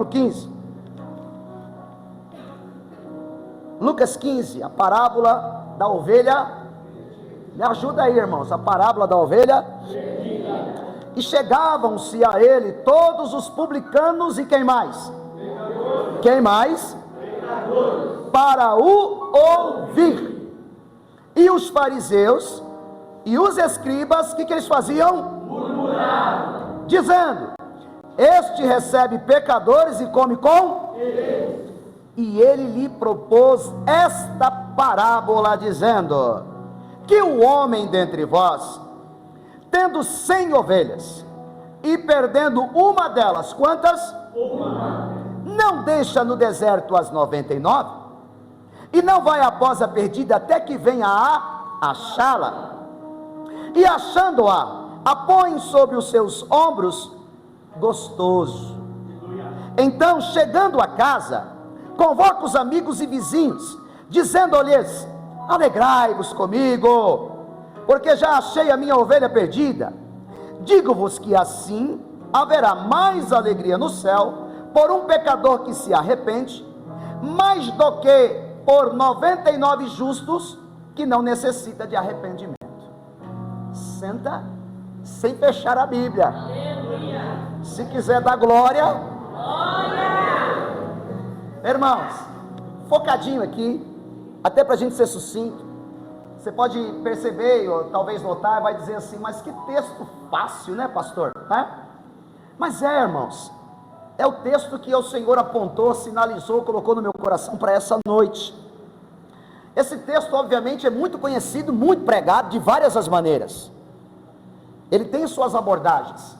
capítulo 15. Lucas 15, a parábola da ovelha. Me ajuda aí, irmãos, a parábola da ovelha. E chegavam-se a ele todos os publicanos e quem mais? Quem mais? Para o ouvir. E os fariseus e os escribas, o que eles faziam? Murmuravam, dizendo: este recebe pecadores e come com eles. E ele lhe propôs esta parábola, dizendo: que o homem dentre vós, tendo 100 ovelhas, e perdendo uma delas, quantas? Uma. Não deixa no deserto as 99, e não vai após a perdida até que venha a achá-la, e achando-a, a põe sobre os seus ombros, gostoso. Então, chegando a casa, convoca os amigos e vizinhos, dizendo-lhes: alegrai-vos comigo, porque já achei a minha ovelha perdida. Digo-vos que assim haverá mais alegria no céu por um pecador que se arrepende, mais do que por 99 justos que não necessita de arrependimento. Senta sem fechar a Bíblia. Aleluia. Se quiser dar glória, glória. Irmãos, focadinho aqui, até para a gente ser sucinto. Você pode perceber, ou talvez notar, vai dizer assim: mas que texto fácil, né, pastor? Mas irmãos, é o texto que o Senhor apontou, sinalizou, colocou no meu coração para essa noite. Esse texto obviamente é muito conhecido, muito pregado de várias as maneiras. Ele tem suas abordagens,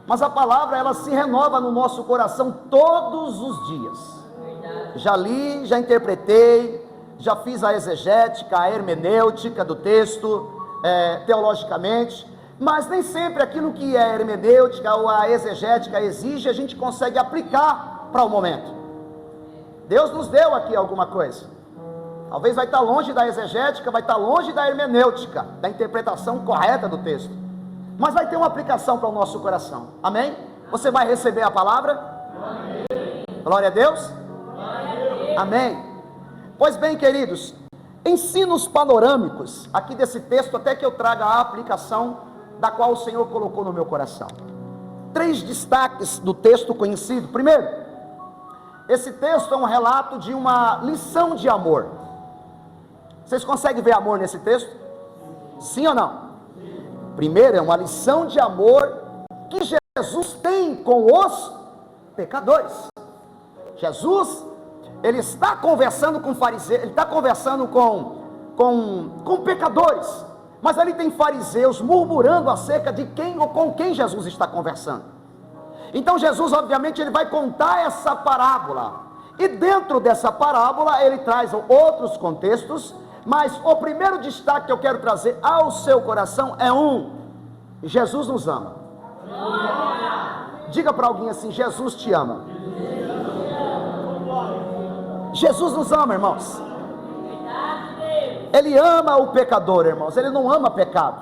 mas a palavra ela se renova no nosso coração todos os dias. Já li, já interpretei, já fiz a exegética, a hermenêutica do texto, teologicamente, mas nem sempre aquilo que a hermenêutica ou a exegética exige, a gente consegue aplicar para o momento. Deus nos deu aqui alguma coisa, talvez vai estar longe da exegética, vai estar longe da hermenêutica, da interpretação correta do texto, mas vai ter uma aplicação para o nosso coração, amém? Você vai receber a palavra? Amém. Glória a Deus? Amém. Pois bem, queridos, ensinos panorâmicos aqui desse texto, até que eu traga a aplicação da qual o Senhor colocou no meu coração. 3 destaques do texto conhecido. Primeiro, esse texto é um relato de uma lição de amor. Vocês conseguem ver amor nesse texto? Sim ou não? Primeiro, é uma lição de amor que Jesus tem com os pecadores. Jesus, ele está conversando com fariseus, ele está conversando com pecadores, mas ali tem fariseus murmurando acerca de quem ou com quem Jesus está conversando. Então Jesus, obviamente, ele vai contar essa parábola, e dentro dessa parábola ele traz outros contextos, mas o primeiro destaque que eu quero trazer ao seu coração é Jesus nos ama. Diga para alguém assim: Jesus te ama. Jesus nos ama, irmãos. Ele ama o pecador, irmãos. Ele não ama pecado.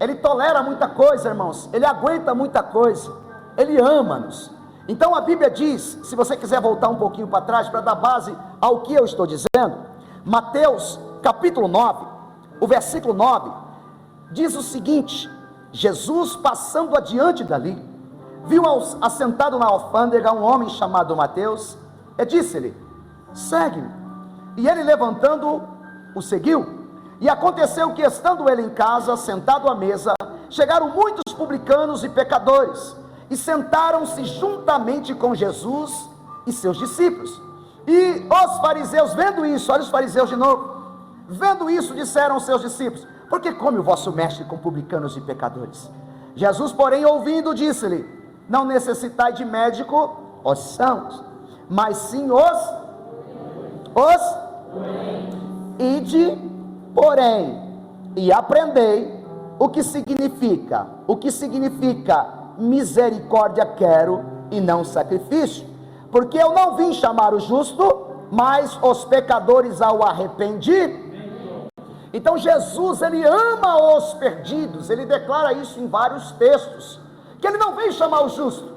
Ele tolera muita coisa, irmãos. Ele aguenta muita coisa. Ele ama-nos. Então a Bíblia diz, se você quiser voltar um pouquinho para trás, para dar base ao que eu estou dizendo, Mateus capítulo 9, o versículo 9, diz o seguinte: Jesus, passando adiante dali, viu assentado na alfândega um homem chamado Mateus, e disse-lhe: segue-me. E ele, levantando, o seguiu. E aconteceu que, estando ele em casa, sentado à mesa, chegaram muitos publicanos e pecadores, e sentaram-se juntamente com Jesus e seus discípulos. E os fariseus, vendo isso, olha os fariseus de novo, vendo isso, disseram aos seus discípulos: por que come o vosso mestre com publicanos e pecadores? Jesus, porém, ouvindo, disse-lhe: não necessitai de médico, os sãos, mas sim os ide, porém, e aprendei o que significa misericórdia quero e não sacrifício, porque eu não vim chamar o justo, mas os pecadores ao arrependimento. Então Jesus, ele ama os perdidos. Ele declara isso em vários textos, que ele não veio chamar o justo,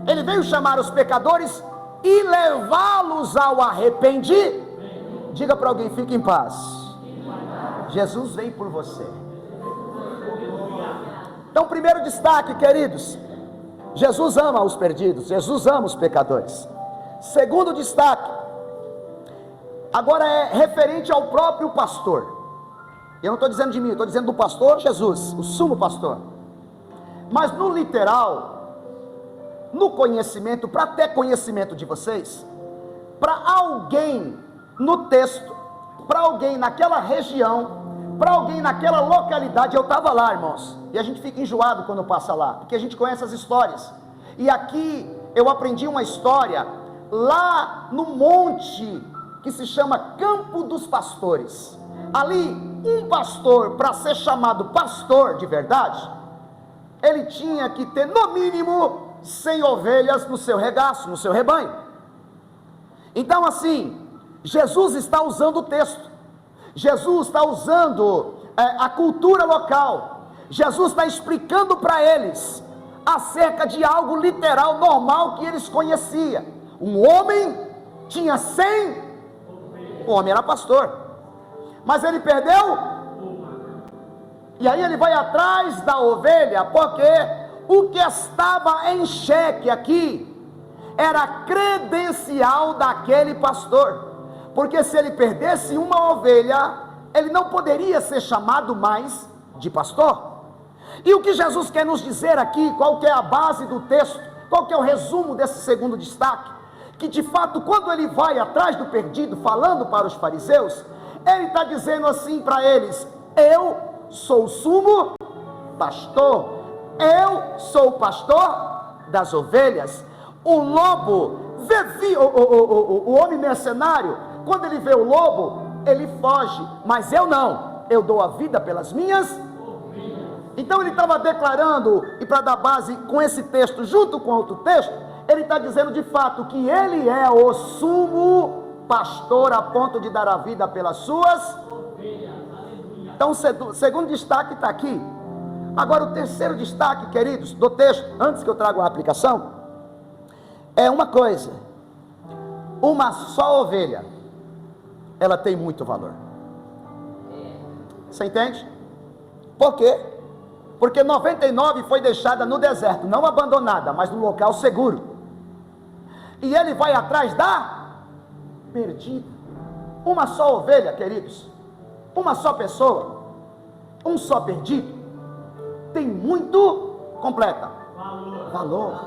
Ele veio chamar os pecadores e levá-los ao arrependimento. Diga para alguém: fique em paz. Jesus veio por você. Então, primeiro destaque, queridos: Jesus ama os perdidos, Jesus ama os pecadores. Segundo destaque, agora é referente ao próprio pastor. Eu não estou dizendo de mim, estou dizendo do pastor Jesus, o sumo pastor. Mas no literal, no conhecimento, para ter conhecimento de vocês, para alguém no texto, para alguém naquela região, para alguém naquela localidade, eu estava lá, irmãos, e a gente fica enjoado quando passa lá, porque a gente conhece as histórias. E aqui eu aprendi uma história lá no monte que se chama Campo dos Pastores. Ali, um pastor, para ser chamado pastor de verdade, ele tinha que ter no mínimo 100 ovelhas no seu regaço, no seu rebanho. Então, assim, Jesus está usando o texto, Jesus está usando a cultura local, Jesus está explicando para eles acerca de algo literal, normal, que eles conheciam. Um homem tinha 100, o homem era pastor, mas ele perdeu, e aí ele vai atrás da ovelha, porque o que estava em xeque aqui era a credencial daquele pastor, porque se ele perdesse uma ovelha, ele não poderia ser chamado mais de pastor. E o que Jesus quer nos dizer aqui, qual que é a base do texto, qual que é o resumo desse segundo destaque? Que de fato, quando ele vai atrás do perdido, falando para os fariseus, ele está dizendo assim para eles: eu sou o sumo pastor, eu sou o pastor das ovelhas. O lobo, o homem mercenário, quando ele vê o lobo, ele foge, mas eu não, eu dou a vida pelas minhas. Então ele estava declarando, e para dar base com esse texto, junto com outro texto, ele está dizendo de fato que ele é o sumo pastor a ponto de dar a vida pelas suas ovelhas. Então o segundo destaque está aqui. Agora o terceiro destaque, queridos, do texto, antes que eu traga a aplicação, é uma coisa: uma só ovelha, ela tem muito valor. Você entende? Por quê? Porque 99 foi deixada no deserto, não abandonada, mas no local seguro. E ele vai atrás da perdida. Uma só ovelha, queridos, uma só pessoa, um só perdido, tem muito, completa, valor.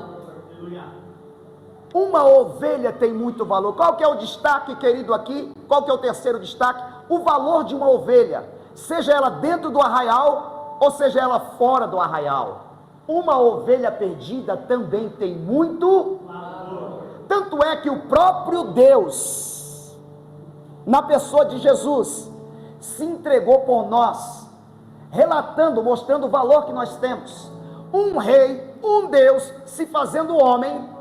Uma ovelha tem muito valor. Qual que é o destaque, querido, aqui? Qual que é o terceiro destaque? O valor de uma ovelha, seja ela dentro do arraial, ou seja ela fora do arraial. Uma ovelha perdida também tem muito valor. Tanto é que o próprio Deus, na pessoa de Jesus, se entregou por nós, relatando, mostrando o valor que nós temos. Um rei, um Deus se fazendo homem,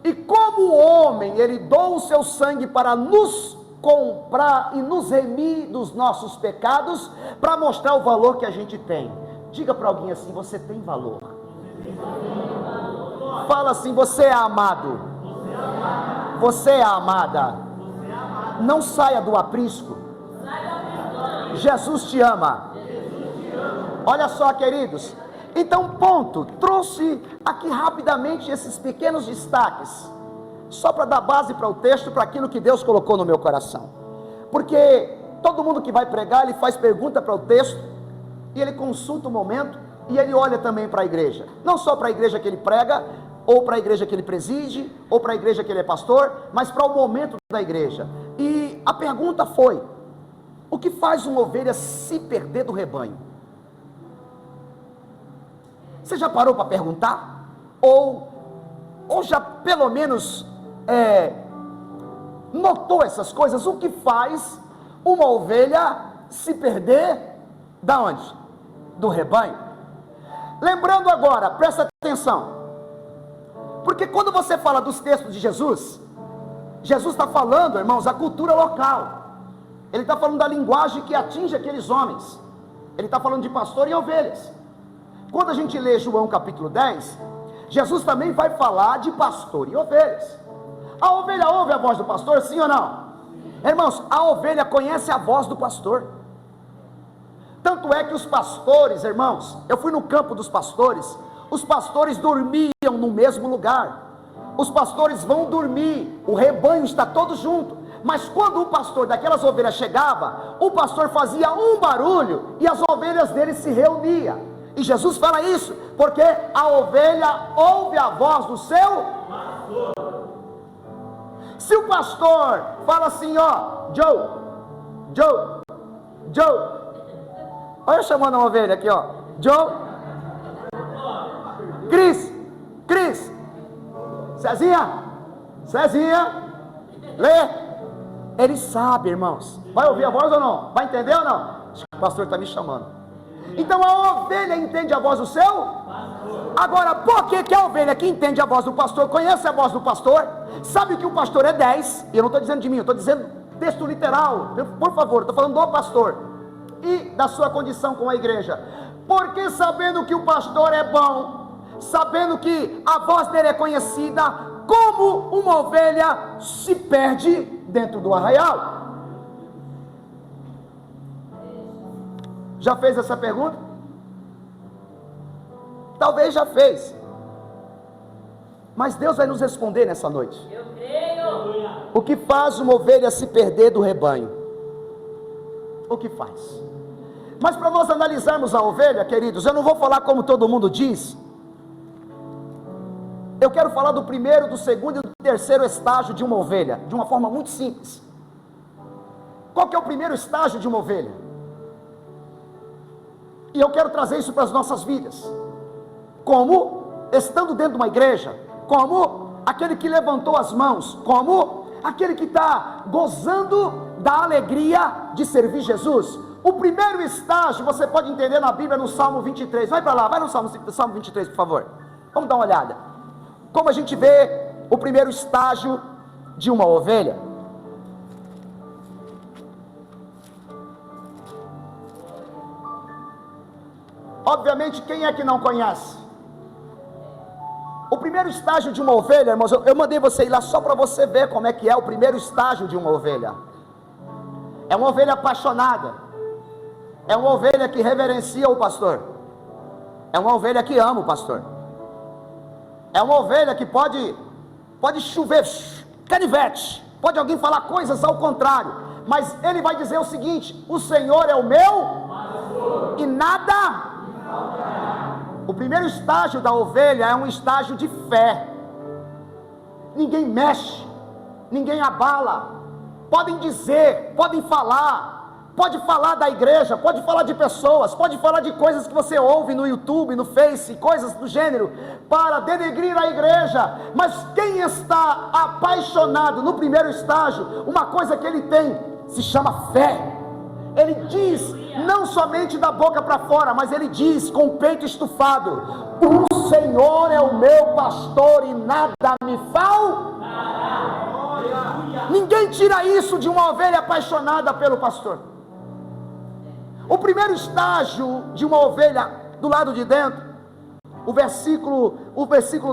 e como o homem, ele doa o seu sangue para nos comprar e nos remir dos nossos pecados, para mostrar o valor que a gente tem. Diga para alguém assim: você tem valor. Fala assim: você é amado, você é amada. Não saia do aprisco. Jesus te ama. Olha só, queridos, então ponto, trouxe aqui rapidamente esses pequenos destaques, só para dar base para o texto, para aquilo que Deus colocou no meu coração, porque todo mundo que vai pregar, ele faz pergunta para o texto, e ele consulta o momento, e ele olha também para a igreja, não só para a igreja que ele prega, ou para a igreja que ele preside, ou para a igreja que ele é pastor, mas para o momento da igreja. E a pergunta foi: o que faz uma ovelha se perder do rebanho? Você já parou para perguntar? Ou já pelo menos notou essas coisas? O que faz uma ovelha se perder da onde? Do rebanho. Lembrando agora, presta atenção, porque quando você fala dos textos de Jesus, Jesus está falando, irmãos, a cultura local. Ele está falando da linguagem que atinge aqueles homens. Ele está falando de pastor e ovelhas. Quando a gente lê João capítulo 10, Jesus também vai falar de pastor e ovelhas. A ovelha ouve a voz do pastor, sim ou não? Irmãos, a ovelha conhece a voz do pastor. Tanto é que os pastores, irmãos, eu fui no campo dos pastores, os pastores dormiam no mesmo lugar. Os pastores vão dormir, o rebanho está todo junto. Mas quando o pastor daquelas ovelhas chegava, o pastor fazia um barulho e as ovelhas dele se reuniam. E Jesus fala isso, porque a ovelha ouve a voz do seu pastor. Se o pastor fala assim, ó, Joe, olha eu chamando a ovelha aqui, ó, Joe, Cris, Cezinha, lê. Ele sabe, irmãos, vai ouvir a voz ou não? Vai entender ou não? Acho que o pastor está me chamando. Então a ovelha entende a voz do seu pastor. Agora, por que a ovelha que entende a voz do pastor, conhece a voz do pastor, sabe que o pastor é 10, e eu não estou dizendo de mim, eu estou dizendo texto literal, por favor, estou falando do pastor e da sua condição com a igreja. Porque sabendo que o pastor é bom, sabendo que a voz dele é conhecida, como uma ovelha se perde dentro do arraial? Já fez essa pergunta? Talvez já fez. Mas Deus vai nos responder nessa noite. Eu creio. O que faz uma ovelha se perder do rebanho? O que faz? Mas para nós analisarmos a ovelha, queridos, eu não vou falar como todo mundo diz. Eu quero falar do primeiro, do segundo e do terceiro estágio de uma ovelha, de uma forma muito simples. Qual que é o primeiro estágio de uma ovelha? E eu quero trazer isso para as nossas vidas, como estando dentro de uma igreja, como aquele que levantou as mãos, como aquele que está gozando da alegria de servir Jesus. O primeiro estágio você pode entender na Bíblia, no Salmo 23, vai para lá, vai no Salmo 23 por favor, vamos dar uma olhada, como a gente vê o primeiro estágio de uma ovelha. Obviamente, quem é que não conhece? O primeiro estágio de uma ovelha, irmãos, eu mandei você ir lá só para você ver como é que é o primeiro estágio de uma ovelha. É uma ovelha apaixonada, é uma ovelha que reverencia o pastor, é uma ovelha que ama o pastor, é uma ovelha que pode chover canivete, pode alguém falar coisas ao contrário, mas ele vai dizer o seguinte: o Senhor é o meu pastor, e nada. O primeiro estágio da ovelha é um estágio de fé. Ninguém mexe, ninguém abala. Podem dizer, podem falar, pode falar da igreja, pode falar de pessoas, pode falar de coisas que você ouve no YouTube, no Face, coisas do gênero, para denegrir a igreja. Mas quem está apaixonado no primeiro estágio, uma coisa que ele tem, se chama fé. Ele diz, não somente da boca para fora, mas ele diz com o peito estufado: o Senhor é o meu pastor e nada me faltará. Ninguém tira isso de uma ovelha apaixonada pelo pastor. O primeiro estágio de uma ovelha do lado de dentro, o versículo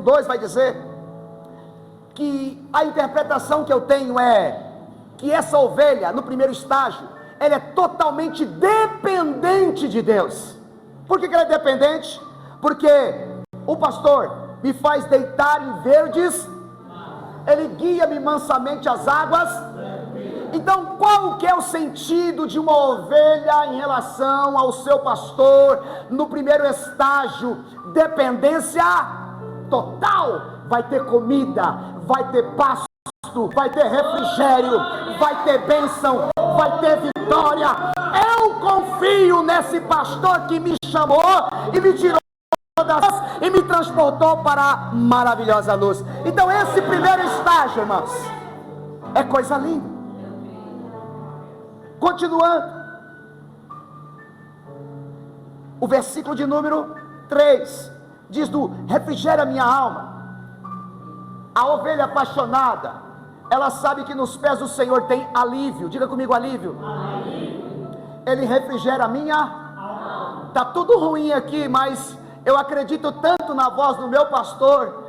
2 vai dizer que a interpretação que eu tenho é que essa ovelha, no primeiro estágio, ela é totalmente dependente de Deus. Por que ela é dependente? Porque o pastor me faz deitar em verdes, ele guia-me mansamente às águas. Então qual que é o sentido de uma ovelha em relação ao seu pastor? No primeiro estágio, dependência total. Vai ter comida, vai ter pasto, vai ter refrigério, vai ter bênção, vai ter vitória. Eu confio nesse pastor que me chamou e me tirou das e me transportou para a maravilhosa luz. Então esse primeiro estágio, irmãos, é coisa linda. Continuando, o versículo de número 3 diz: do refrigera minha alma. A ovelha apaixonada, ela sabe que nos pés do Senhor tem alívio. Diga comigo: alívio. Ele refrigera a minha alma. Está tudo ruim aqui, mas Eu acredito tanto na voz do meu pastor.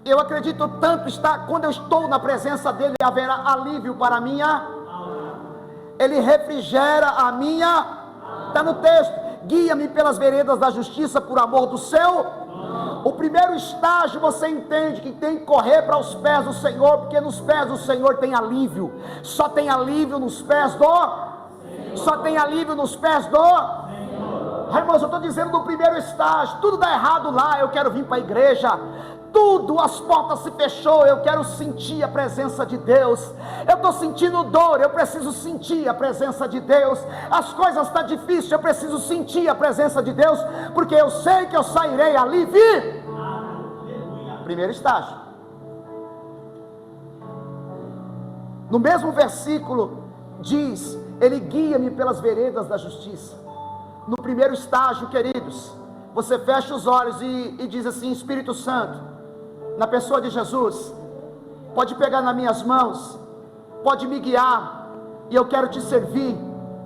Eu acredito tanto, quando eu estou na presença dele, haverá alívio para a minha. Ele refrigera a minha. Está no texto. Guia-me pelas veredas da justiça por amor do seu. O primeiro estágio, você entende que tem que correr para os pés do Senhor, porque nos pés do Senhor tem alívio. Só tem alívio nos pés do. Só tem alívio nos pés do. Irmãos, eu estou dizendo do primeiro estágio. Tudo dá errado lá, eu quero vir para a igreja. Tudo, as portas se fechou, eu quero sentir a presença de Deus. Eu estou sentindo dor, eu preciso sentir a presença de Deus. As coisas estão difíceis, eu preciso sentir a presença de Deus, porque eu sei que eu sairei ali vivo. Primeiro estágio. No mesmo versículo diz: Ele guia-me pelas veredas da justiça. No primeiro estágio, queridos, você fecha os olhos e diz assim: Espírito Santo, na pessoa de Jesus, pode pegar nas minhas mãos, pode me guiar, e eu quero te servir.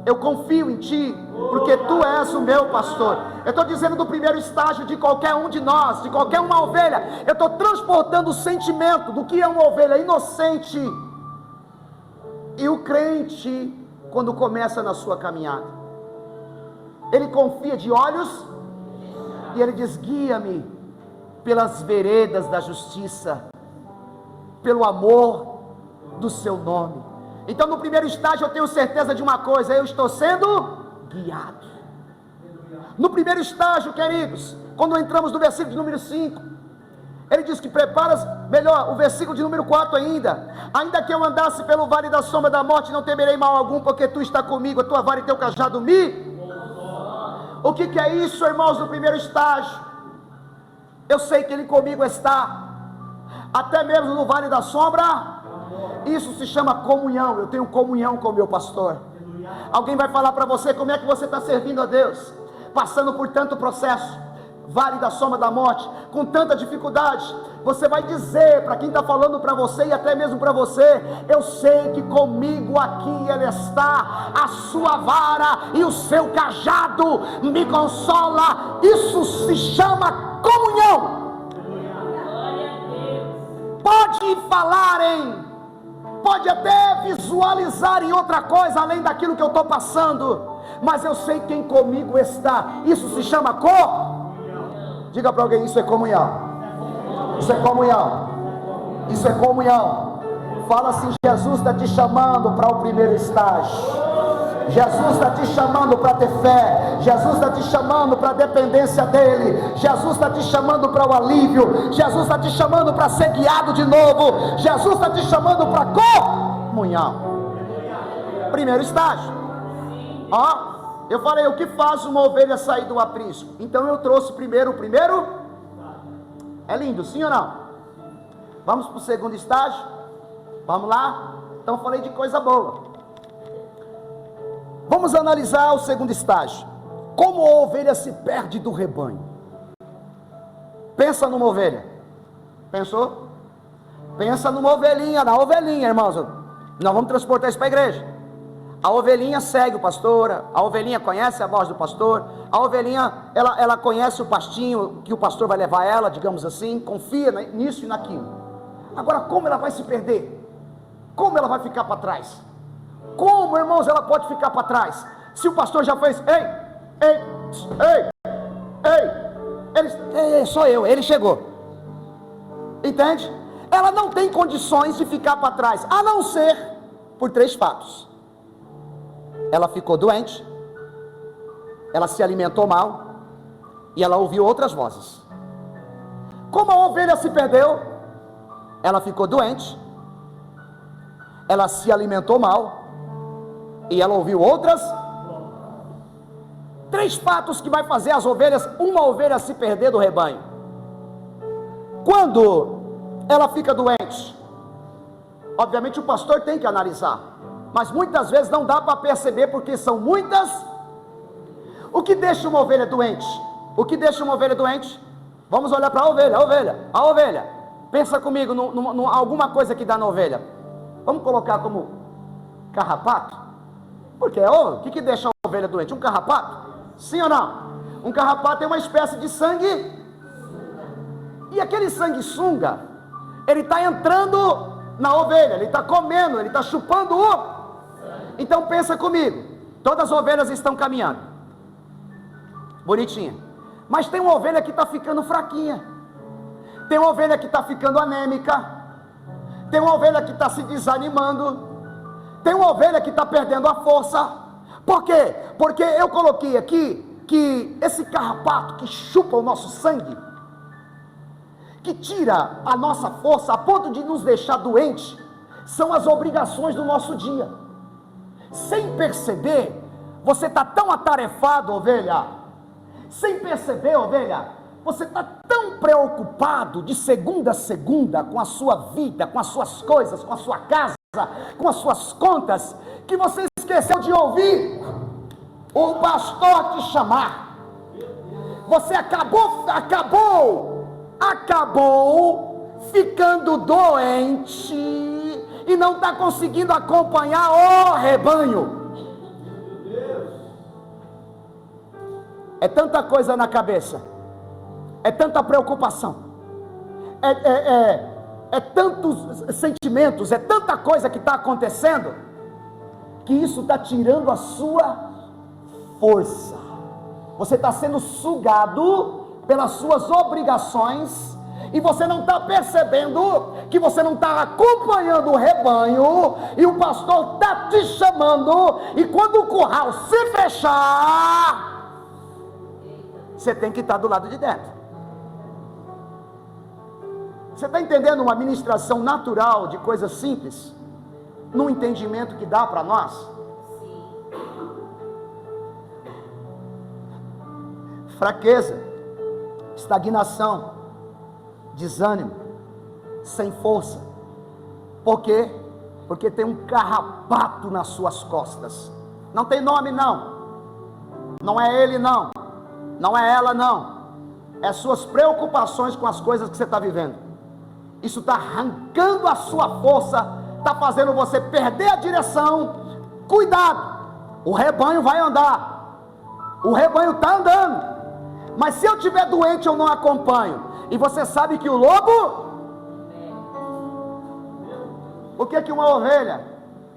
Eu confio em ti, porque tu és o meu pastor. Eu estou dizendo do primeiro estágio de qualquer um de nós, de qualquer uma ovelha. Eu estou transportando o sentimento do que é uma ovelha inocente. E o crente, quando começa na sua caminhada, ele confia de olhos e ele diz: guia-me pelas veredas da justiça, pelo amor do seu nome. Então no primeiro estágio eu tenho certeza de uma coisa: eu estou sendo guiado. No primeiro estágio, queridos, quando entramos no versículo de número 5, ele diz que preparas, melhor, o versículo de número 4 ainda que eu andasse pelo vale da sombra da morte, não temerei mal algum, porque tu está comigo, a tua vara e teu cajado me. O que é isso, irmãos, no primeiro estágio? Eu sei que ele comigo está, até mesmo no vale da sombra. Isso se chama comunhão. Eu tenho comunhão com o meu pastor. Alguém vai falar para você como é que você está servindo a Deus, passando por tanto processo, vale da sombra da morte, com tanta dificuldade. Você vai dizer para quem está falando para você, e até mesmo para você: eu sei que comigo aqui ele está, a sua vara e o seu cajado me consola. Isso se chama comunhão. Pode falar pode até visualizar em outra coisa além daquilo que eu estou passando, mas eu sei quem comigo está. Isso se chama Diga para alguém: isso é comunhão. Isso é comunhão. Isso é comunhão. Fala assim: Jesus está te chamando para o primeiro estágio. Jesus está te chamando para ter fé. Jesus está te chamando para a dependência dEle. Jesus está te chamando para o alívio. Jesus está te chamando para ser guiado de novo. Jesus está te chamando para comunhão. Primeiro estágio. Eu falei: o que faz uma ovelha sair do aprisco? Então eu trouxe primeiro o primeiro. É lindo, sim ou não? Vamos para o segundo estágio? Vamos lá? Então eu falei de coisa boa. Vamos analisar o segundo estágio. Como a ovelha se perde do rebanho. Pensa numa ovelha. Pensou? Pensa numa ovelhinha, na ovelhinha, irmãos. Nós vamos transportar isso para a igreja. A ovelhinha segue o pastor, a ovelhinha conhece a voz do pastor, a ovelhinha, ela conhece o pastinho que o pastor vai levar ela, digamos assim, confia nisso e naquilo. Agora, como ela vai se perder? Como ela vai ficar para trás? Como, irmãos, ela pode ficar para trás? Se o pastor já fez: sou eu, ele chegou. Entende? Ela não tem condições de ficar para trás, a não ser por 3 fatos. Ela ficou doente, ela se alimentou mal e ela ouviu outras vozes. Como a ovelha se perdeu? Ela ficou doente, ela se alimentou mal e ela ouviu outras. 3 fatos que vai fazer uma ovelha se perder do rebanho. Quando ela fica doente, obviamente o pastor tem que analisar, mas muitas vezes não dá para perceber, porque são muitas. O que deixa uma ovelha doente? O que deixa uma ovelha doente? Vamos olhar para a ovelha. Pensa comigo, alguma coisa que dá na ovelha. Vamos colocar como carrapato? Porque o que deixa a ovelha doente? Um carrapato? Sim ou não? Um carrapato é uma espécie de sangue. E aquele sanguessuga, ele está entrando na ovelha, ele está comendo, ele está chupando o. Então pensa comigo, todas as ovelhas estão caminhando, bonitinha, mas tem uma ovelha que está ficando fraquinha, tem uma ovelha que está ficando anêmica, tem uma ovelha que está se desanimando, tem uma ovelha que está perdendo a força. Por quê? Porque eu coloquei aqui que esse carrapato que chupa o nosso sangue, que tira a nossa força a ponto de nos deixar doente, são as obrigações do nosso dia. Sem perceber, você está tão atarefado, ovelha, sem perceber, ovelha, você está tão preocupado de segunda a segunda com a sua vida, com as suas coisas, com a sua casa, com as suas contas, que você esqueceu de ouvir o pastor te chamar. Você acabou ficando doente e não está conseguindo acompanhar o rebanho. É tanta coisa na cabeça, é tanta preocupação, é tantos sentimentos, é tanta coisa que está acontecendo, que isso está tirando a sua força. Você está sendo sugado pelas suas obrigações, e você não está percebendo que você não está acompanhando o rebanho, e o pastor está te chamando, e quando o curral se fechar, você tem que estar do lado de dentro. Você está entendendo uma ministração natural de coisas simples, num entendimento que dá para nós? Fraqueza, estagnação, desânimo, sem força. Por quê? Porque tem um carrapato nas suas costas. Não tem nome não, não é ele não, não é ela não, é suas preocupações com as coisas que você está vivendo. Isso está arrancando a sua força, está fazendo você perder a direção. Cuidado, o rebanho vai andar, o rebanho está andando, mas se eu estiver doente eu não acompanho. E você sabe que o lobo, por que uma ovelha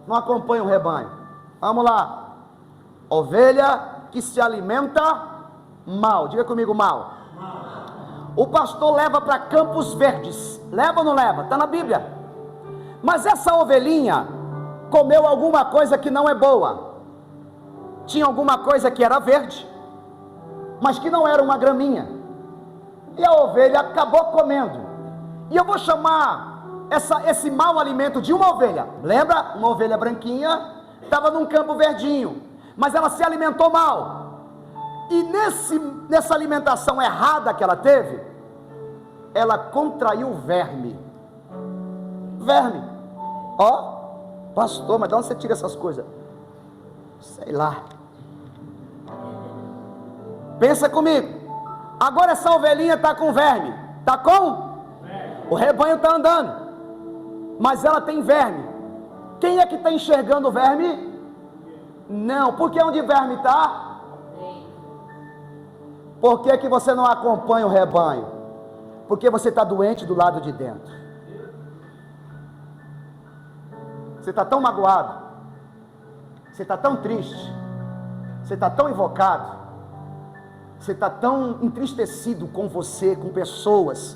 não acompanha o rebanho? Vamos lá, ovelha que se alimenta mal, diga comigo, mal. O pastor leva para campos verdes, leva ou não leva? Está na Bíblia. Mas essa ovelhinha comeu alguma coisa que não é boa, tinha alguma coisa que era verde, mas que não era uma graminha, e a ovelha acabou comendo. E eu vou chamar esse mau alimento de uma ovelha. Lembra? Uma ovelha branquinha, estava num campo verdinho, mas ela se alimentou mal, e nessa alimentação errada que ela teve, ela contraiu verme. Ó, pastor, mas de onde você tira essas coisas? Sei lá. Pensa comigo. Agora essa ovelhinha está com verme. Está com? O rebanho está andando, mas ela tem verme. Quem é que está enxergando o verme? Não. Porque onde o verme está? Por que você não acompanha o rebanho? Porque você está doente do lado de dentro. Você está tão magoado, você está tão triste, você está tão invocado, você está tão entristecido com você, com pessoas,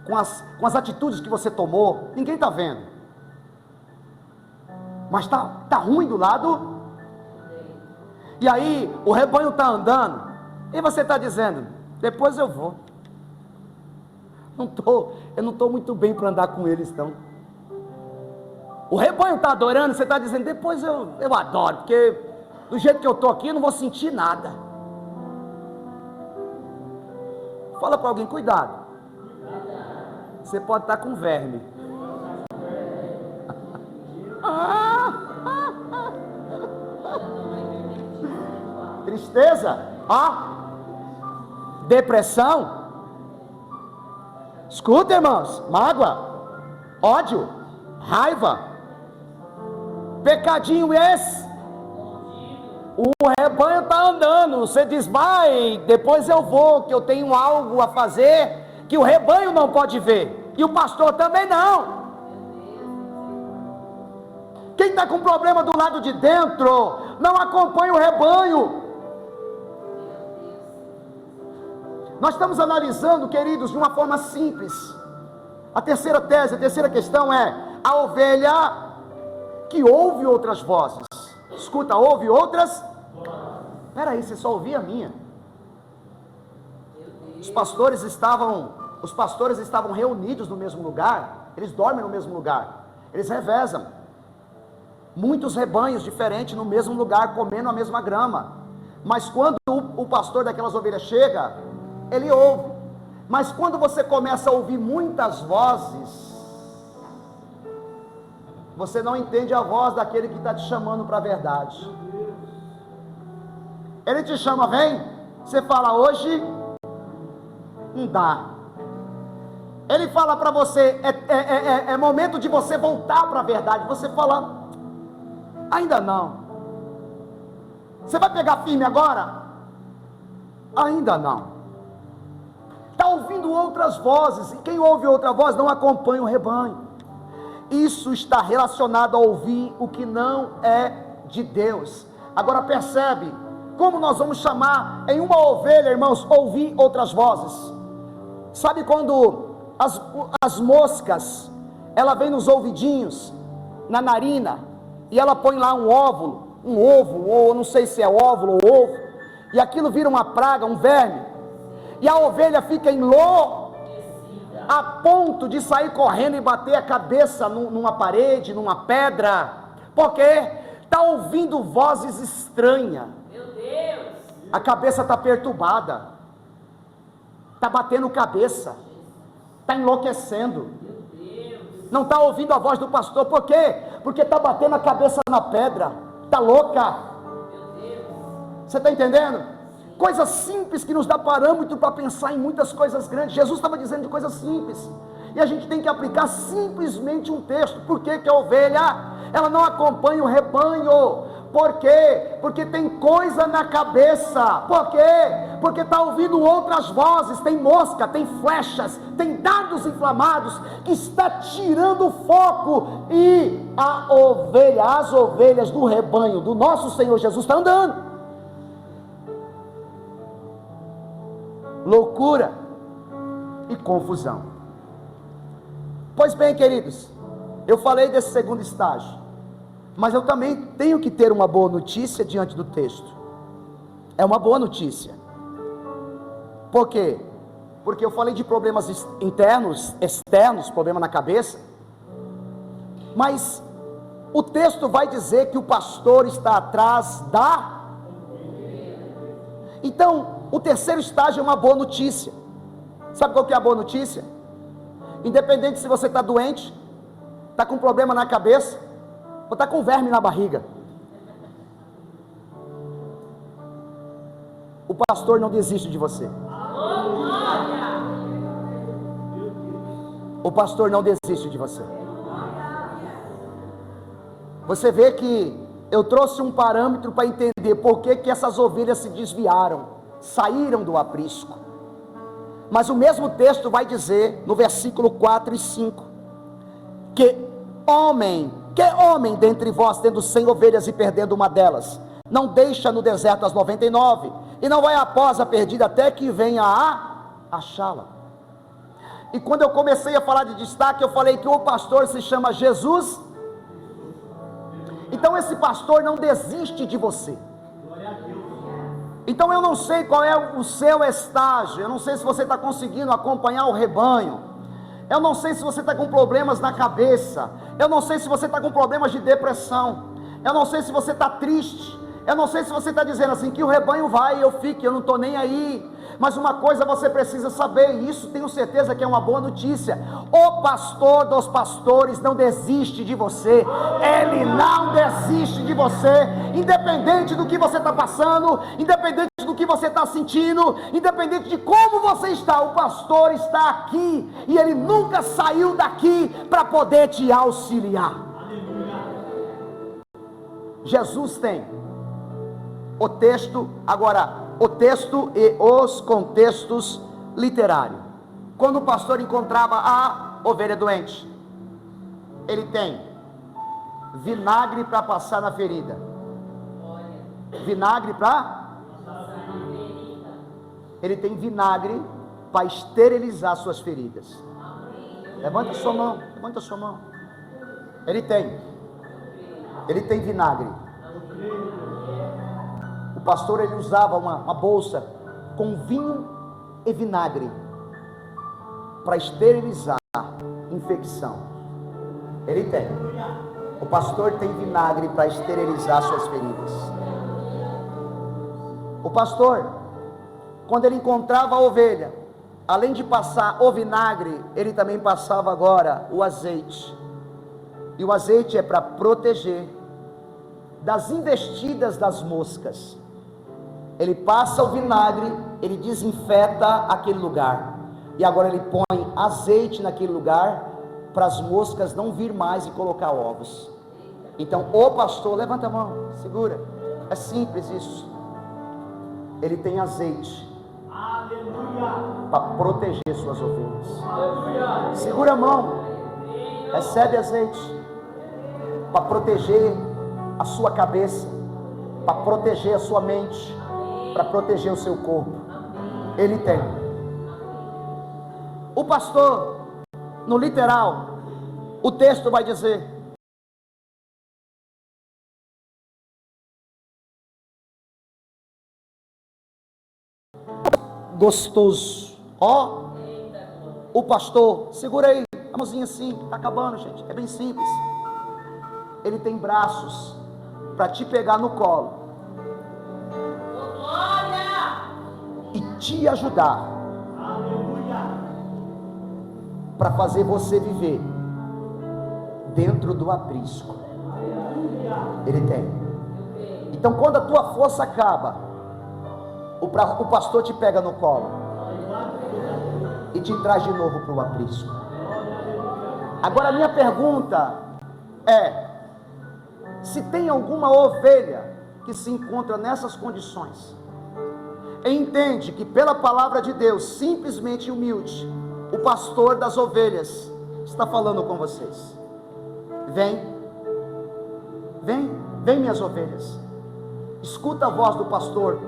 com as atitudes que você tomou. Ninguém está vendo, mas está ruim do lado. E aí o rebanho está andando, e você está dizendo: depois eu vou. Eu não estou muito bem para andar com eles não. O rebanho está adorando, você está dizendo: depois eu adoro, porque do jeito que eu estou aqui eu não vou sentir nada. Fala para alguém: cuidado, você pode estar com verme. Tristeza, depressão. Escuta, irmãos, mágoa, ódio, raiva, pecadinho esse, O rebanho está andando, você diz, vai, depois eu vou, que eu tenho algo a fazer, que o rebanho não pode ver, e o pastor também não. Quem está com problema do lado de dentro, não acompanha o rebanho. Nós estamos analisando, queridos, de uma forma simples. A terceira tese, a terceira questão é, a ovelha que ouve outras vozes. Escuta, ouve outras? Espera aí, você só ouvia a minha. Os pastores estavam reunidos no mesmo lugar. Eles dormem no mesmo lugar. Eles revezam. Muitos rebanhos diferentes no mesmo lugar, comendo a mesma grama. Mas quando o pastor daquelas ovelhas chega, ele ouve. Mas quando você começa a ouvir muitas vozes, você não entende a voz daquele que está te chamando para a verdade. Ele te chama, vem. Você fala, hoje não dá. Ele fala para você, é momento de você voltar para a verdade. Você fala, ainda não. Você vai pegar firme agora? Ainda não. Está ouvindo outras vozes, e quem ouve outra voz não acompanha o rebanho. Isso está relacionado a ouvir o que não é de Deus. Agora percebe, como nós vamos chamar em uma ovelha, irmãos, ouvir outras vozes. Sabe quando as moscas, ela vem nos ouvidinhos, na narina, e ela põe lá um ovo, ou não sei se é óvulo ou ovo, e aquilo vira uma praga, um verme, e a ovelha fica a ponto de sair correndo e bater a cabeça numa parede, numa pedra, porque está ouvindo vozes estranhas, a cabeça está perturbada, está batendo cabeça, está enlouquecendo, não está ouvindo a voz do pastor. Por quê? Porque está batendo a cabeça na pedra, está louca. Você está entendendo? Coisas simples que nos dá parâmetro para pensar em muitas coisas grandes. Jesus estava dizendo de coisas simples, e a gente tem que aplicar simplesmente um texto. Por que que a ovelha, ela não acompanha o rebanho? Por quê? Porque tem coisa na cabeça. Por quê? Porque está ouvindo outras vozes, tem mosca, tem flechas, tem dardos inflamados, que está tirando o foco, e as ovelhas do rebanho do nosso Senhor Jesus estão andando. Loucura e confusão. Pois bem, queridos, eu falei desse segundo estágio, mas eu também tenho que ter uma boa notícia diante do texto. É uma boa notícia. Por quê? Porque eu falei de problemas internos, externos, problema na cabeça, mas o texto vai dizer que o pastor está atrás da... Então, o terceiro estágio é uma boa notícia. Sabe qual que é a boa notícia? Independente se você está doente, está com problema na cabeça, ou está com verme na barriga, o pastor não desiste de você. O pastor não desiste de você. Você vê que eu trouxe um parâmetro para entender por que essas ovelhas se desviaram, saíram do aprisco. Mas o mesmo texto vai dizer no versículo 4 e 5, que homem dentre vós, tendo 100 ovelhas e perdendo uma delas, não deixa no deserto as 99, e não vai após a perdida até que venha a achá-la. E quando eu comecei a falar de destaque, eu falei que o pastor se chama Jesus. Então esse pastor não desiste de você. Então eu não sei qual é o seu estágio, eu não sei se você está conseguindo acompanhar o rebanho, eu não sei se você está com problemas na cabeça, eu não sei se você está com problemas de depressão, eu não sei se você está triste, eu não sei se você está dizendo assim, que o rebanho vai e eu fico, eu não estou nem aí. Mas uma coisa você precisa saber, e isso tenho certeza que é uma boa notícia: o pastor dos pastores não desiste de você. Ele não desiste de você, independente do que você está passando, independente do que você está sentindo, independente de como você está. O pastor está aqui, e ele nunca saiu daqui para poder te auxiliar. Jesus tem o texto e os contextos literários. Quando o pastor encontrava a ovelha doente, ele tem vinagre para passar na ferida. Vinagre para? Ele tem vinagre para esterilizar suas feridas. Levanta sua mão, levanta sua mão. Ele tem vinagre. O pastor, ele usava uma bolsa com vinho e vinagre para esterilizar infecção. Ele tem. O pastor tem vinagre para esterilizar suas feridas. O pastor, quando ele encontrava a ovelha, além de passar o vinagre, ele também passava agora o azeite. E o azeite é para proteger das investidas das moscas. Ele passa o vinagre, ele desinfeta aquele lugar. E agora ele põe azeite naquele lugar para as moscas não vir mais e colocar ovos. Então o pastor, levanta a mão, segura. É simples isso. Ele tem azeite para proteger suas ovelhas. Segura a mão, recebe azeite para proteger a sua cabeça, para proteger a sua mente, para proteger o seu corpo. Ele tem. O pastor, no literal, o texto vai dizer: gostoso. Ó, o pastor, segura aí, a mãozinha assim, tá acabando, gente, é bem simples. Ele tem braços para te pegar no colo e te ajudar para fazer você viver dentro do aprisco. Ele tem. Então, quando a tua força acaba, o pastor te pega no colo e te traz de novo para o aprisco. Agora a minha pergunta é: se tem alguma ovelha que se encontra nessas condições, e entende que pela palavra de Deus, simplesmente humilde, o pastor das ovelhas está falando com vocês: vem minhas ovelhas, escuta a voz do pastor.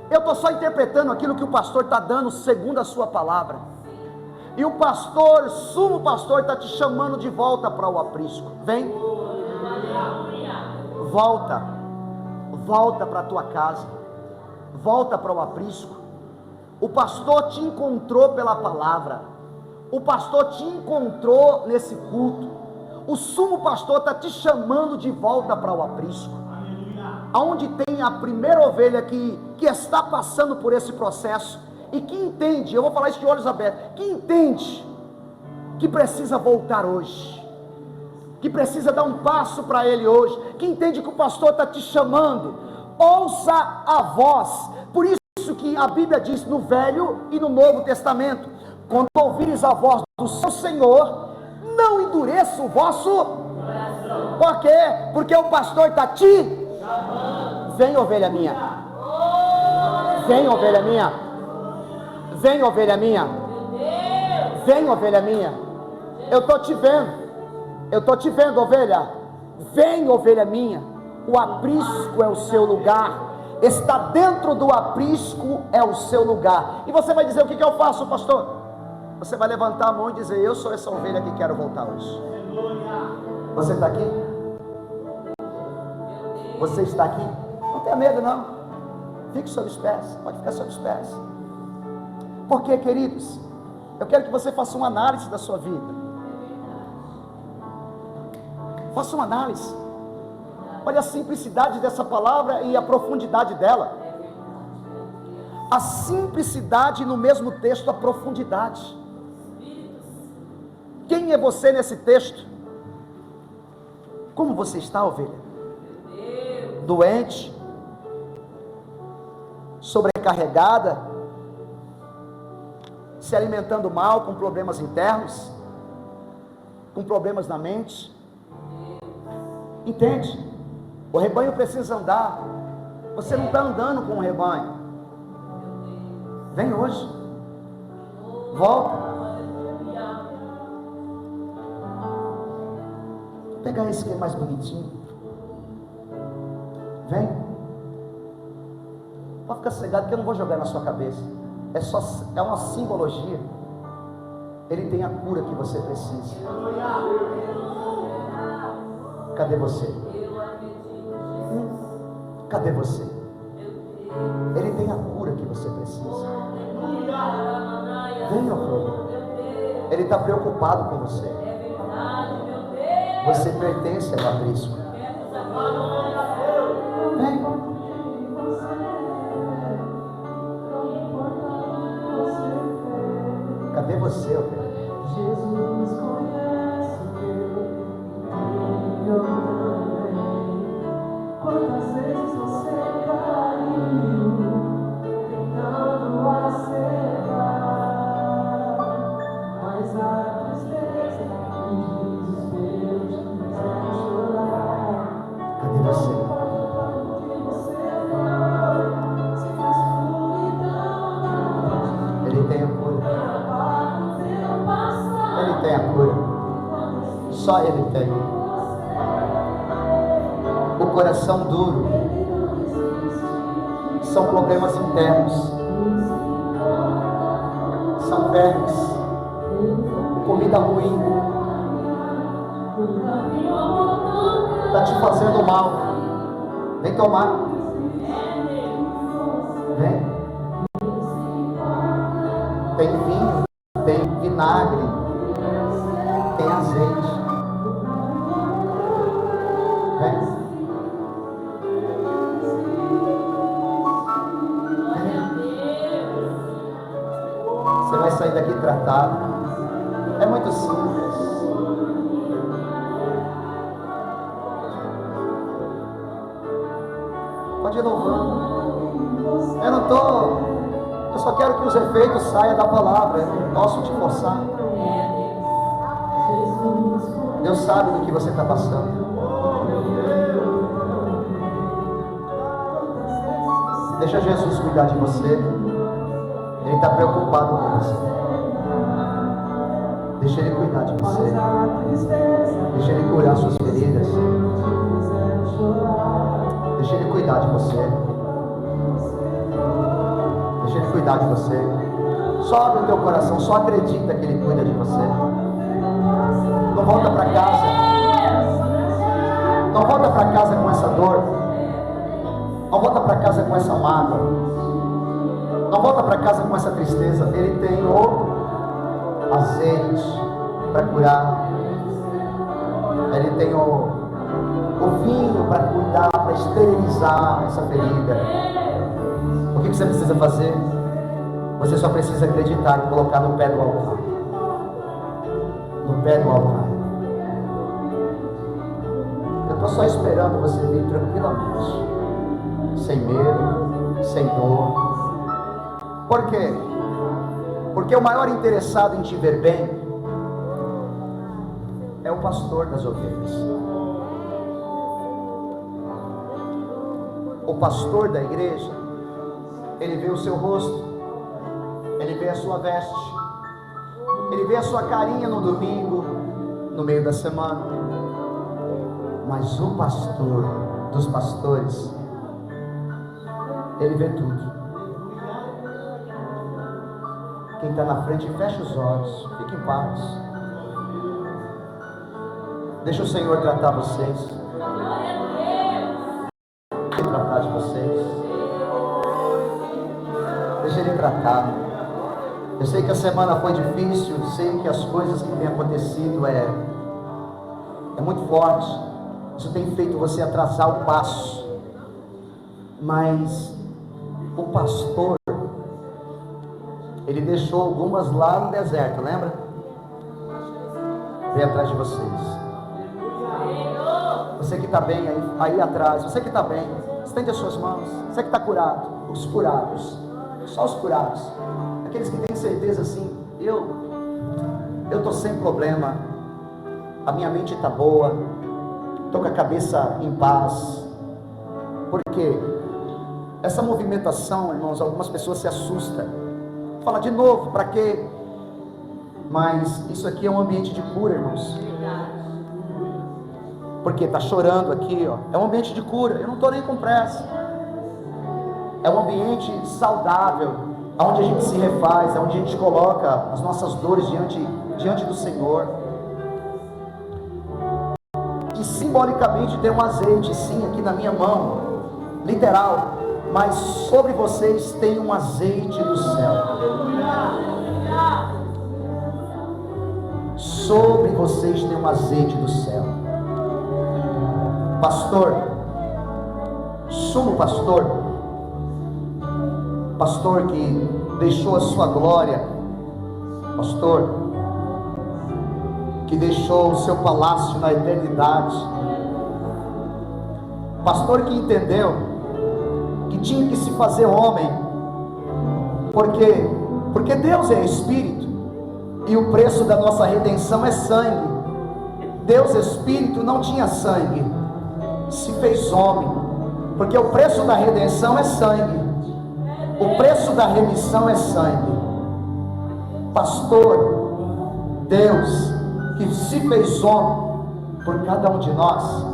Eu estou só interpretando aquilo que o pastor está dando segundo a sua palavra. E o pastor, sumo pastor, está te chamando de volta para o aprisco. Vem, volta para a tua casa, volta para o aprisco. O pastor te encontrou pela palavra, o pastor te encontrou nesse culto. O sumo pastor está te chamando de volta para o aprisco, aonde tem a primeira ovelha que está passando por esse processo e que entende, eu vou falar isso de olhos abertos, que entende que precisa voltar hoje, que precisa dar um passo para ele hoje, que entende que o pastor está te chamando. Ouça a voz. Por isso que a Bíblia diz no Velho e no Novo Testamento: quando ouvires a voz do seu Senhor, não endureça o vosso coração. Por quê? Porque o pastor está te chamando. Vem, ovelha minha. Vem, ovelha minha. Vem, ovelha minha. Vem, ovelha minha. Eu estou te vendo, ovelha. Vem, ovelha minha. O aprisco é o seu lugar. Está dentro do aprisco é o seu lugar. E você vai dizer: o que eu faço, pastor? Você vai levantar a mão e dizer: eu sou essa ovelha que quero voltar hoje. Você está aqui? Você está aqui? Não tenha medo, não. Fique sobre os pés. Pode ficar sobre os pés. Porque, queridos, eu quero que você faça uma análise da sua vida. Faça uma análise. Olha a simplicidade dessa palavra e a profundidade dela. A simplicidade, no mesmo texto, a profundidade. Quem é você nesse texto? Como você está, ovelha? Doente? Sobrecarregada? Se alimentando mal, com problemas internos? Com problemas na mente? Entende? O rebanho precisa andar. Você não está andando com o rebanho. Vem hoje. Volta. Vou pegar esse que é mais bonitinho. Vem. Pode ficar cegado que eu não vou jogar na sua cabeça. É uma simbologia. Ele tem a cura que você precisa. Cadê você? Cadê você? Ele tem a cura que você precisa. Venha, filho. Ele está preocupado com você. Você pertence ao aprisco. Vem. Cadê você, filho? Jesus conhece eu também. Quantas vezes você caiu, tentando acertar, mas a tristeza e o desespero te fizeram chorar. Cadê você? Ele tem a cura. Ele tem a cura. Só Ele tem. O coração duro são problemas internos. São vermes. Comida ruim. Está te fazendo mal. Vem tomar. Vem. Tem vinho, tem vinagre, tem azeite. Vem. Você vai sair daqui tratado. É muito simples. Pode ir louvando. Eu só quero que os efeitos saiam da palavra. Eu não posso te forçar. Deus sabe do que você está passando. Deixa Jesus cuidar de você. Ele está preocupado com você. Deixa Ele cuidar de você. Deixa Ele curar suas feridas. Deixa Ele cuidar de você. Deixa Ele cuidar de você. Só abre o teu coração. Só acredita que Ele cuida de você. Não volta para casa. Não volta para casa com essa dor. Não volta para casa com essa mágoa. Não volta para casa com essa tristeza. Ele tem o azeite para curar. Ele tem o vinho para cuidar, para esterilizar essa ferida. O que você precisa fazer? Você só precisa acreditar e colocar no pé do altar. No pé do altar. Eu estou só esperando você vir tranquilamente. Sem medo, sem dor. Por quê? Porque o maior interessado em te ver bem é o pastor das ovelhas. O pastor da igreja, ele vê o seu rosto, ele vê a sua veste, ele vê a sua carinha no domingo, no meio da semana. Mas o pastor dos pastores, ele vê tudo. Quem está na frente, fecha os olhos, fique em paz. Deixa o Senhor tratar vocês. Tratar de vocês. Deixa Ele tratar. Eu sei que a semana foi difícil, sei que as coisas que têm acontecido é muito forte. Isso tem feito você atrasar o passo. Mas o pastor, ele deixou algumas lá no deserto, lembra? Vem atrás de vocês. Você que está bem aí atrás, você que está bem, estende as suas mãos. Você que está curado, os curados, só os curados, aqueles que têm certeza assim, eu estou sem problema, a minha mente está boa, estou com a cabeça em paz. Por quê? Essa movimentação, irmãos, algumas pessoas se assustam. Fala de novo, para quê? Mas isso aqui é um ambiente de cura, irmãos. Porque está chorando aqui, ó. É um ambiente de cura. Eu não estou nem com pressa. É um ambiente saudável, onde a gente se refaz, onde a gente coloca as nossas dores diante do Senhor. E simbolicamente tem um azeite, sim, aqui na minha mão, literal. Mas sobre vocês tem um azeite do céu. Sobre vocês tem um azeite do céu. Pastor, sumo pastor que deixou a sua glória, pastor que deixou o seu palácio na eternidade, pastor que entendeu que tinha que se fazer homem, porque Deus é Espírito, e o preço da nossa redenção é sangue. Deus Espírito não tinha sangue, se fez homem, porque o preço da redenção é sangue, o preço da remissão é sangue. Pastor, Deus que se fez homem por cada um de nós,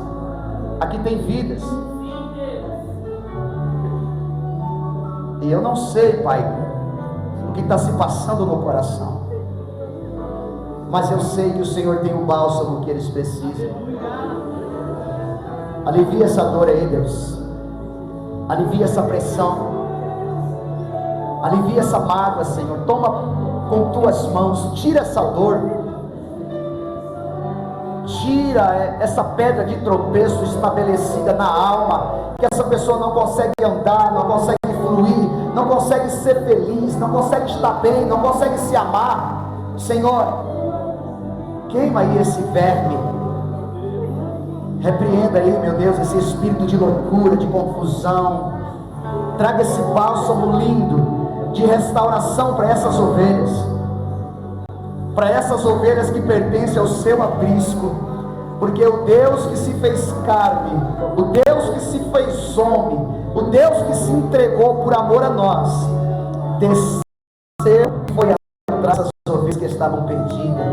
aqui tem vidas, e eu não sei, Pai, o que está se passando no coração, mas eu sei que o Senhor tem o bálsamo que eles precisam. Alivia essa dor aí, Deus. Alivia essa pressão. Alivia essa mágoa, Senhor. Toma com tuas mãos. Tira essa dor. Tira essa pedra de tropeço estabelecida na alma, que essa pessoa não consegue andar, não consegue fluir, não consegue ser feliz, não consegue estar bem, não consegue se amar. Senhor, queima aí esse verme. Repreenda aí, meu Deus, esse espírito de loucura, de confusão. Traga esse bálsamo lindo de restauração para essas ovelhas, que pertencem ao seu aprisco, porque o Deus que se fez carne, o Deus que se fez homem, o Deus que se entregou por amor a nós, desceu e foi atrás das ovelhas que estavam perdidas.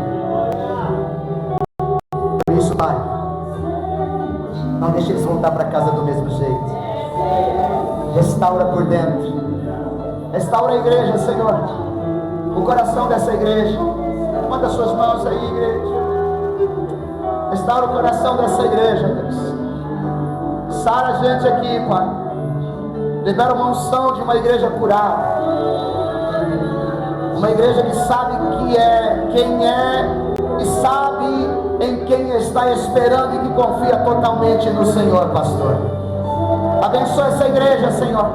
Por isso, Pai, não deixe eles voltar para casa do mesmo jeito. Restaura por dentro. Restaura a igreja, Senhor. O coração dessa igreja. Manda suas mãos aí, igreja. Restaura o coração dessa igreja, Deus. Sara a gente aqui, Pai. Libera uma unção de uma igreja curada. Uma igreja que sabe quem é e sabe em quem está esperando e que confia totalmente no Senhor, pastor. Abençoa essa igreja, Senhor.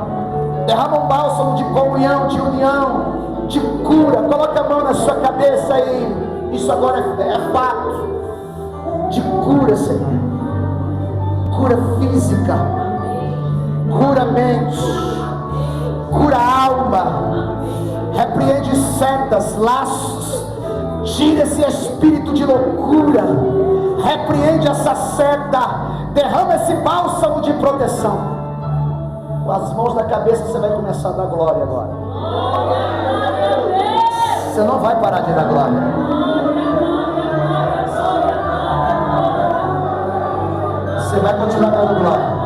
Derrama um bálsamo de comunhão, de união, de cura. Coloca a mão na sua cabeça aí. Isso agora é fato. De cura, Senhor. Cura física, cura mente, cura alma. Repreende setas, laços. Tira esse espírito de loucura. Repreende essa seta. Derrama esse bálsamo de proteção. Com as mãos na cabeça você vai começar a dar glória agora. Você não vai parar de dar glória. Você vai continuar dando glória.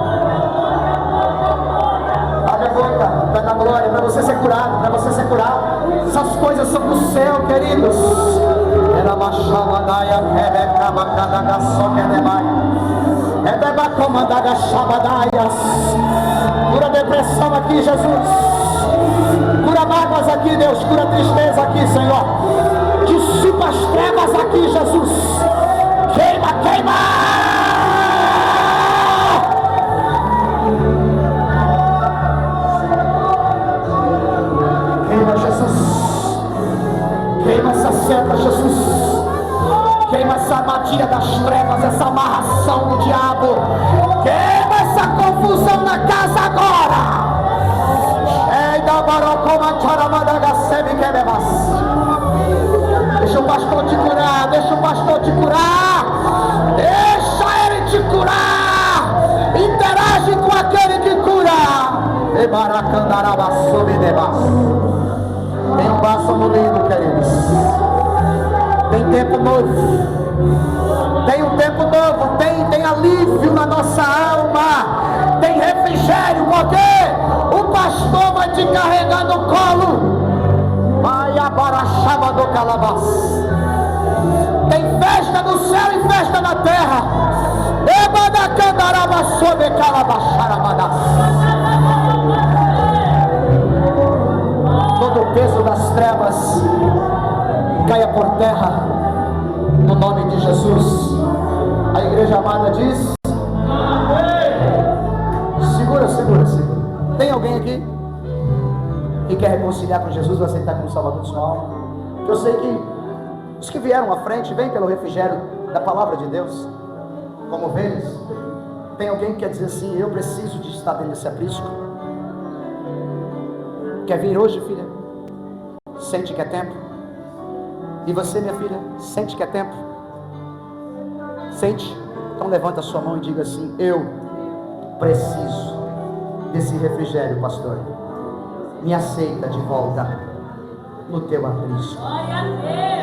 Abre a boca, vai dar glória para você ser curado, para você ser curado. Essas coisas são do céu, queridos. Era machamadaia, rebeca, macadaga, soquedebaia. Cura depressão aqui, Jesus. Cura mágoas aqui, Deus. Cura tristeza aqui, Senhor. Dissipa as trevas aqui, Jesus. Queima, queima. Queima, Jesus. Queima essa seta, Jesus. Queima essa armadilha das trevas, essa amarração do diabo. Queima essa confusão na casa agora. Deixa o pastor te curar, deixa o pastor te curar. Deixa ele te curar. Interage com aquele que cura. Tem um bálsamo lindo, queridos. Tem tempo novo. Tem um tempo novo. Tem alívio na nossa alma. Tem refrigério, porque o pastor vai te carregar no colo. Vai abarachava do calabás. Tem festa no céu e festa na terra. Todo o peso das trevas caia por terra no nome de Jesus. A igreja amada diz: segura. Tem alguém aqui que quer reconciliar com Jesus, vai aceitar como Salvador de sua alma? Eu sei que os que vieram à frente vêm pelo refrigério da palavra de Deus, como ovelhas. Tem alguém que quer dizer assim: eu preciso de estar dentro desse aprisco? Quer vir hoje, filha? Sente que é tempo. E você, minha filha, sente que é tempo? Sente? Então levanta a sua mão e diga assim: eu preciso desse refrigério, pastor. Me aceita de volta no teu aprisco.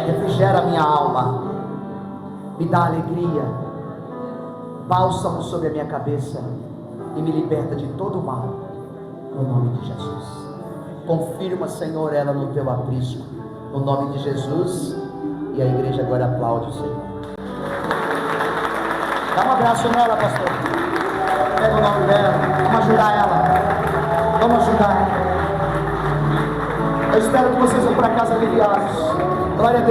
Refrigera a minha alma. Me dá alegria. Bálsamo sobre a minha cabeça. E me liberta de todo o mal. No nome de Jesus. Confirma, Senhor, ela no teu aprisco. No nome de Jesus. E a igreja agora aplaude o Senhor. Dá um abraço nela, pastor. Pega o nome dela. Vamos ajudar ela. Vamos ajudar ela. Eu espero que vocês vão para casa aliviados. Glória a Deus.